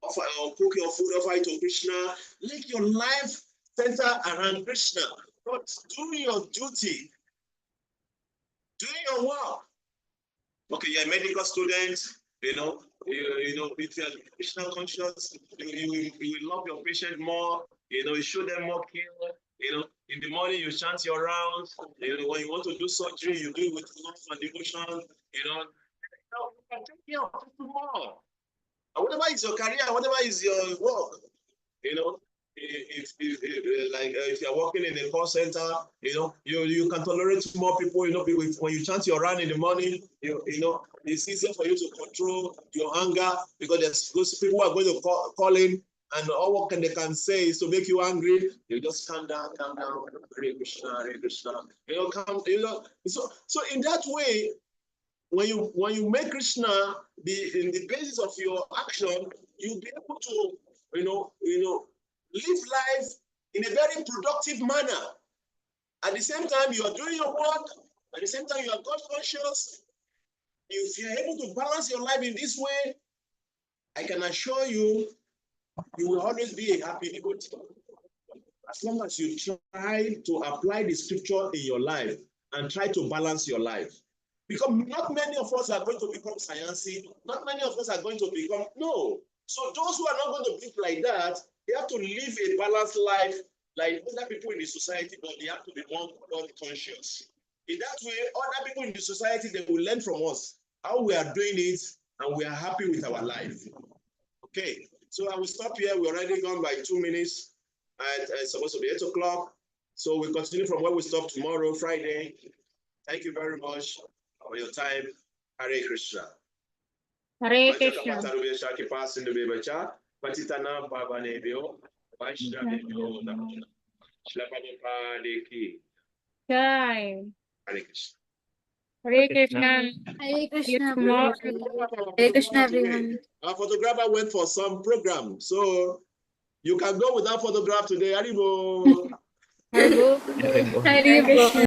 offer or cook your food, offer it to Krishna. Make your life center around Krishna. But do your duty, do your work. Okay, you're a medical student, if you're Krishna conscious, you will love your patient more, you show them more care, in the morning you chant your rounds, when you want to do surgery, you do it with love and devotion, you can take care of people more. And whatever is your career, whatever is your work, if you're working in a call center, you can tolerate more people. When you chant your round in the morning, it's easier for you to control your anger because there's those people who are going to call in, and all what they can say is to make you angry. You just calm down, Hare Krishna, Hare Krishna. So in that way, when you make Krishna in the basis of your action, you'll be able to live life in a very productive manner. At the same time, you are doing your work. At the same time, you are God conscious. If you're able to balance your life in this way, I can assure you, you will always be a happy devotee. As long as you try to apply the scripture in your life and try to balance your life. Because not many of us are going to become Sayansi. Not many of us are going to become, no. So those who are not going to be like that, they have to live a balanced life like other people in the society, but they have to be more God conscious. In that way, other people in the society, they will learn from us how we are doing it, and we are happy with our life. Okay, so I will stop here. We're already gone by 2 minutes, and it's supposed to be 8 o'clock. So we continue from where we stop tomorrow, Friday. Thank you very much for your time. Hare Krishna. Hare Krishna. Jai. Hare Krishna. Hare Krishna. Hare Krishna, tomorrow. Prabhuji. Hare Krishna, everyone. Our photographer went for some program, so you can go without photograph today. Haribo. Haribo. Haribo. Haribo.